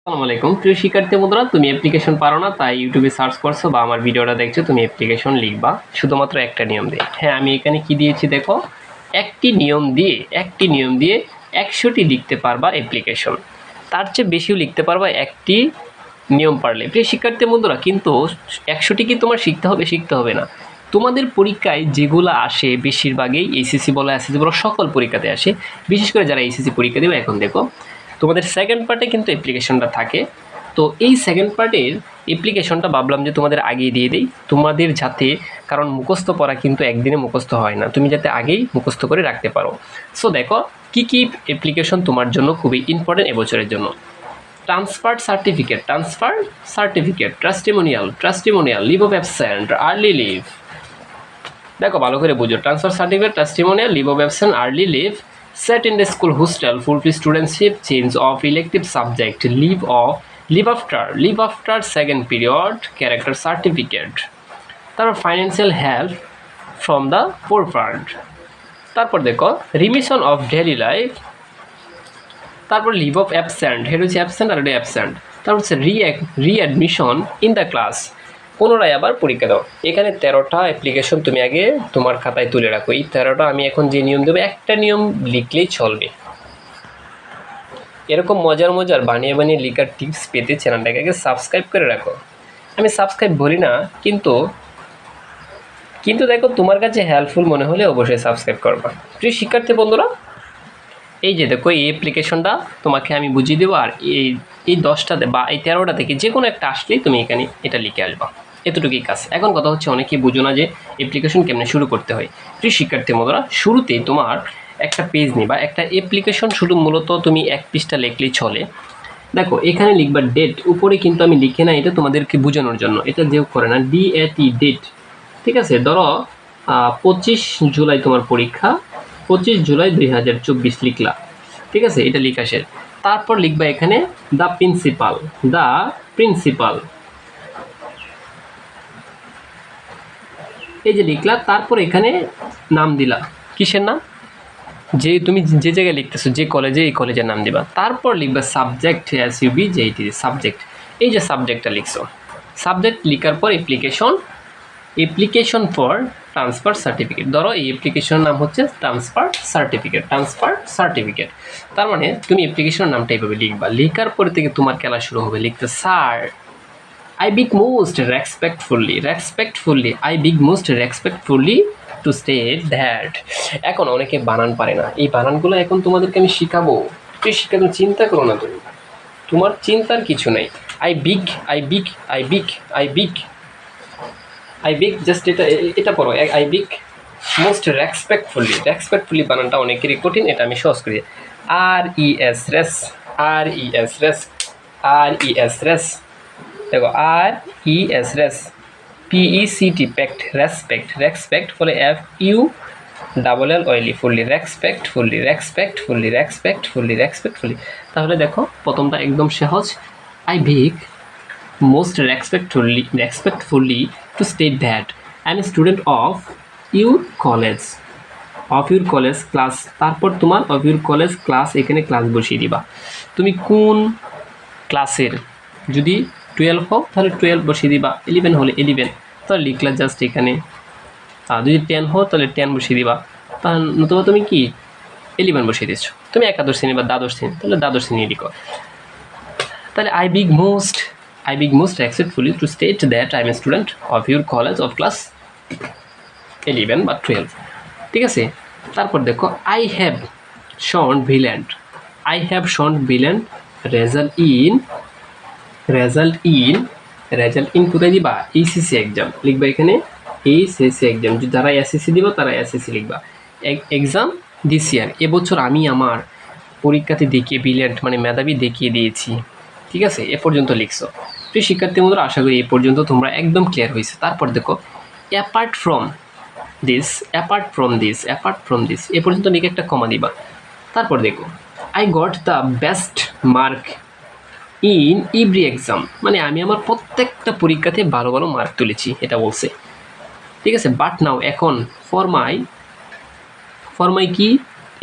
আসসালামু আলাইকুম প্রিয় শিক্ষার্থী বন্ধুরা, তুমি অ্যাপ্লিকেশন পারো না তাই ইউটিউবে সার্চ করছো বা আমার ভিডিওটা দেখছো। তুমি অ্যাপ্লিকেশন লিখবা শুধুমাত্র একটা নিয়ম দিয়ে। হ্যাঁ, আমি এখানে কি দিয়েছি দেখো, একটি নিয়ম দিয়ে 100টি লিখতে পারবা অ্যাপ্লিকেশন। তার চেয়ে বেশিও লিখতে পারবা একটি নিয়ম পারলে। প্রিয় শিক্ষার্থী বন্ধুরা, কিন্তু 100টি কি তোমার শিখতে হবে না। তোমাদের পরীক্ষায় যেগুলো আসে বেশিরভাগই এইচএসসি বলো এসএসসি বলো সকল পরীক্ষাতে আসে। বিশেষ করে যারা এইচএসসি পরীক্ষা দেবে, এখন দেখো তোমাদের সেকেন্ড পার্টে কিন্তু অ্যাপ্লিকেশনটা থাকে। তো এই সেকেন্ড পার্টের অ্যাপ্লিকেশনটা ভাবলাম যে তোমাদের আগেই দিয়ে দিই, তোমাদের যাতে, কারণ মুখস্থ পড়া কিন্তু একদিনে মুখস্থ হয় না, তুমি যাতে আগেই মুখস্থ করে রাখতে পারো। সো দেখো কি কি অ্যাপ্লিকেশন তোমার জন্য খুবই ইম্পর্টেন্ট এবছরের জন্য। Transfer certificate, testimonial, leave of absent, early leave. দেখো ভালো করে বুঝো, transfer certificate, testimonial, leave of absent, early leave, set in the school hostel, fulfill studentship, change of elective subject, leave after second period, character certificate, তারপর financial help from the poor fund, তারপর দেখো remission of daily life, তারপর leave of absent, head হচ্ছে absent আর এটা absent, তারপর হচ্ছে readmission in the class, পুনরায় আবার পরীক্ষা দাও। এখানে 13টা অ্যাপ্লিকেশন তুমি আগে তোমার খাতায় তুলে রাখো। এই 13টা আমি এখন যে নিয়ম দেবো, একটা নিয়ম লিখলেই চলবে। এরকম মজার বানিয়ে লেখার টিপস পেতে চ্যানেলটাকে আগে সাবস্ক্রাইব করে রাখো। আমি সাবস্ক্রাইব বলি না, কিন্তু দেখো তোমার কাছে হেল্পফুল মনে হলে অবশ্যই সাবস্ক্রাইব করবা। প্রিয় শিক্ষার্থী বন্ধুরা, এই যে দেখো এই অ্যাপ্লিকেশনটা তোমাকে আমি বুঝিয়ে দেবো, আর এই 10টাতে বা এই 13টা থেকে যে কোনো একটা আসলেই তুমি এখানে এটা লিখে আসবা। এতটুকুই কাজ। এখন কথা হচ্ছে, অনেকেই বুঝো না যে অ্যাপ্লিকেশন কেমনে শুরু করতে হয়। প্রিয় শিক্ষার্থী বন্ধুরা, শুরুতেই তোমার একটা পেজ নিবা, একটা অ্যাপ্লিকেশন শুধু মূলত তুমি 1 পৃষ্ঠা লিখলেই চলে। দেখো এখানে লিখবা ডেট, উপরে কিন্তু আমি লিখে না, এটা তোমাদেরকে বোঝানোর জন্য, এটা যেও করে না, ডেট, ঠিক আছে। ধরো 25 জুলাই তোমার পরীক্ষা, 25 জুলাই 2024 লিখলা, ঠিক আছে, এটা লিখা শেষ। তারপর লিখবা এখানে দ্য প্রিন্সিপাল, এই যে লিখলা। তারপর এখানে নাম দিলা, কিসের নাম, যে তুমি যে জায়গায় লিখতেছো, যে কলেজে, এই কলেজের নাম দিবা। তারপর লিখবা সাবজেক্ট, সাবজেক্ট, এই যে সাবজেক্টটা লিখছো, সাবজেক্ট লিখার পর অ্যাপ্লিকেশন ফর ট্রান্সফার সার্টিফিকেট। ধরো এই অ্যাপ্লিকেশনের নাম হচ্ছে ট্রান্সফার সার্টিফিকেট। তার মানে তুমি অ্যাপ্লিকেশনের নামটা এইভাবে লিখবা। লেখার পরে থেকে তোমার খেলা শুরু হবে, লিখতে sir I beg most respectfully to state that। এখন অনেকে বানান পারে না, এই বানানগুলো এখন তোমাদেরকে আমি শিখাবো। তুমি চিন্তা করো না, তোমার চিন্তার কিছু নাই। I beg জাস্ট এটা পড়ো, I beg most respectfully বানানটা অনেকেরই কঠিন, এটা আমি সহজ করি। res দেখো res pect, রেসপেক্ট ফলে full, তাহলে দেখো প্রথমটা একদম সহজ। I beg most respectfully to state that I am a student of your college class, তারপর তোমার of your college class, এখানে ক্লাস বসিয়ে দিবা। তুমি কোন ক্লাসের, যদি 12 হোক তাহলে 12 বসিয়ে দিবা, 11 হলে 11 তাহলে লিখলা জাস্ট এখানে। যদি 10 হোক তাহলে 10 বসিয়ে দিবা, তাহলে নতুবা তুমি কি 11 বসিয়ে দিচ্ছ। তুমি একাদশ শ্রেণী বা দ্বাদশ শ্রেণী, তাহলে দ্বাদশ শ্রেণী লিখো। তাহলে I beg most respectfully to state that I am a student of your college of class 11 বা 12, ঠিক আছে। তারপর দেখো I have shown brilliant result in কোথায় দিবা, এইচএসসি এক্সাম লিখবা এখানে, এইচএসসি এক্সাম। যারা এসএসসি দিবা তারা এসএসসি লিখবা। এক্সাম দিস ইয়ার, এবছর আমি আমার পরীক্ষাতে দেখিয়ে ব্রিলিয়ান্ট মানে মেধাবী দেখিয়ে দিয়েছি, ঠিক আছে। এ পর্যন্ত লিখছো। তো শিক্ষার্থী বন্ধুরা, আশা করি এই পর্যন্ত তোমরা একদম ক্লিয়ার হয়েছে। তারপর দেখো অ্যাপার্ট ফ্রম দিস এ পর্যন্ত লিখে একটা কমা দিবা। তারপর দেখো I got the best mark in every exam, মানে আমি আমার প্রত্যেকটা পরীক্ষাতে ভালো মার্ক তুলেছি, এটা বলছে, ঠিক আছে। বাট নাও, এখন ফর মাই কি,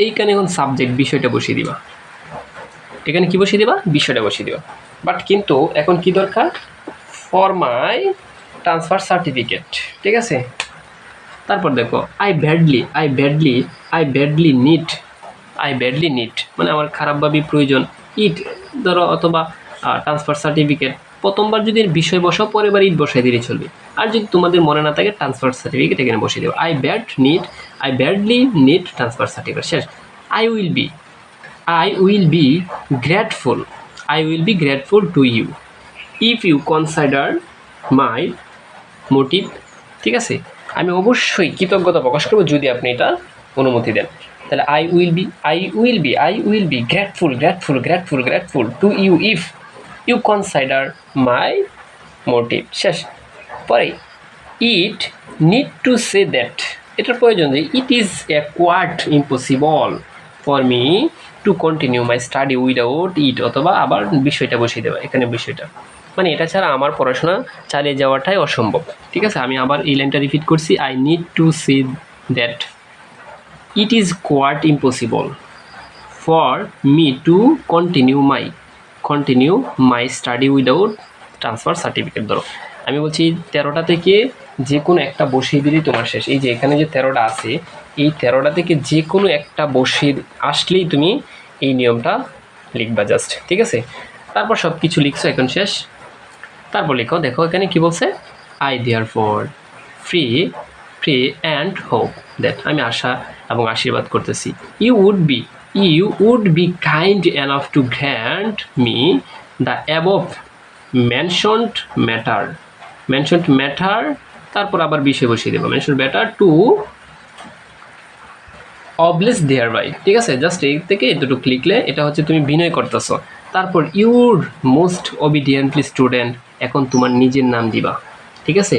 এইখানে এখন সাবজেক্ট বিষয়টা বসিয়ে দিবা, এখানে কি বসিয়ে দিবা, বিষয়টা বসিয়ে দিবা। বাট কিন্তু এখন কি দরকার, ফর মাই ট্রান্সফার সার্টিফিকেট, ঠিক আছে। তারপর দেখো আই ব্যাডলি নিড মানে আমার খারাপভাবে প্রয়োজন, ইট ধরো অথবা ট্রান্সফার সার্টিফিকেট, প্রথমবার যদি বিষয় বসাও পরের বার ইট বসাই দিলে চলবে। আর যদি তোমাদের মনে না থাকে ট্রান্সফার সার্টিফিকেট এখানে বসিয়ে দেবো। I badly need transfer certificate, শেষ। I will be grateful to you if you consider my motive, ঠিক আছে। আমি অবশ্যই কৃতজ্ঞতা প্রকাশ করবো যদি আপনি এটা অনুমতি দেন। তাহলে I will be grateful to you if you consider my motive, শেষ। পরে it need to say that, এটার প্রয়োজন যে it is a quite impossible for me to continue my study without it, অথবা আবার বিষয়টা বসিয়ে দেওয়া এখানে বিষয়টা, মানে এটা ছাড়া আমার পড়াশোনা চালিয়ে যাওয়াটাই অসম্ভব, ঠিক আছে। আমি আবার এই লাইনটা রিপিট করছি, I need to say that it is quite impossible for me to continue my study without transfer certificate. ধরো আমি বলছি 13টা থেকে যে কোনো একটা বসিয়ে দিলেই তোমার শেষ। এই যে এখানে যে 13টা আছে, এই 13টা থেকে যে কোনো একটা বসিয়ে আসলেই তুমি এই নিয়মটা লিখবা জাস্ট, ঠিক আছে। তারপর সব কিছু লিখছো, এখন শেষ। তারপর লিখো, দেখো এখানে কি বলছে, I therefore free and hope that, আমি আশা এবং আশীর্বাদ করতেছি, you would be kind enough to grant me the above mentioned matter, তারপর আবার বিষয় বসিয়ে দেবো, mention matter to oblige thereby, ঠিক আছে। জাস্ট এই থেকে এতটুকু লিখলে এটা হচ্ছে তুমি বিনয় করতেছো। তারপর ইউর মোস্ট অবিডিয়েন্টলি স্টুডেন্ট, এখন তোমার নিজের নাম দিবা, ঠিক আছে,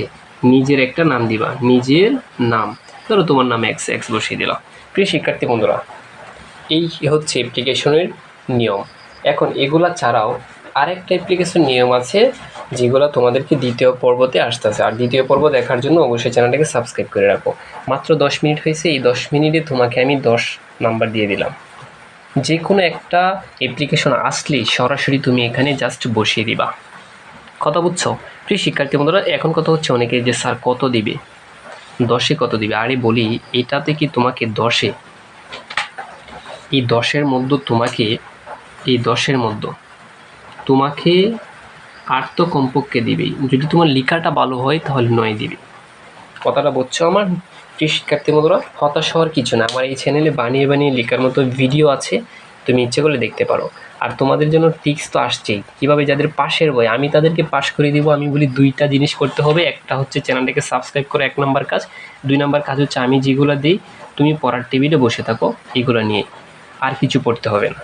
নিজের একটা নাম দিবা, নিজের নাম, ধরো তোমার নাম এক্স বসিয়ে দিলাম। প্রিয় শিক্ষার্থী বন্ধুরা, এই হচ্ছে অ্যাপ্লিকেশনের নিয়ম। এখন এগুলা ছাড়াও আরেকটা অ্যাপ্লিকেশন নিয়ম আছে যেগুলো তোমাদেরকে দ্বিতীয় পর্বতে আসতেছে। আর দ্বিতীয় পর্ব দেখার জন্য অবশ্যই চ্যানেলটাকে সাবস্ক্রাইব করে রাখো। মাত্র 10 মিনিট হয়েছে, এই 10 মিনিটে তোমাকে আমি 10 নাম্বার দিয়ে দিলাম। যে কোনো একটা অ্যাপ্লিকেশন আসলেই সরাসরি তুমি এখানে জাস্ট বসিয়ে দিবা। কথা বুঝছো? প্রিয় শিক্ষার্থী বন্ধুরা, এখন কথা হচ্ছে অনেকে যে স্যার কত দিবে, 10-এ কত দিবে? আরে বলি, এটাতে কি তোমাকে 10-এ, এই 10-এর মধ্যে তোমাকে 8 তো কমপক্ষে দিবেই। যদি তোমার লেখাটা ভালো হয় তাহলে 9 দিবে। কথাটা বুঝছো আমার? প্রিয় শিক্ষার্থী বন্ধুরা, হতাশ হওয়ার কিছু না। আমার এই চ্যানেলে বানিয়ে লেখার মতো ভিডিও আছে, তুমি ইচ্ছে করলে দেখতে পারো। আর তোমাদের জন্য টিপস তো আসছেই, কীভাবে যাদের পাশের বই আমি তাদেরকে পাশ করে দিব। আমি বলি 2টা জিনিস করতে হবে। একটা হচ্ছে চ্যানেলটাকে সাবস্ক্রাইব করে 1 নম্বর কাজ, 2 নম্বর কাজ হচ্ছে আমি যেগুলো দিই তুমি পড়ার টেবিলে বসে থাকো, এগুলো নিয়ে আর কিছু পড়তে হবে না।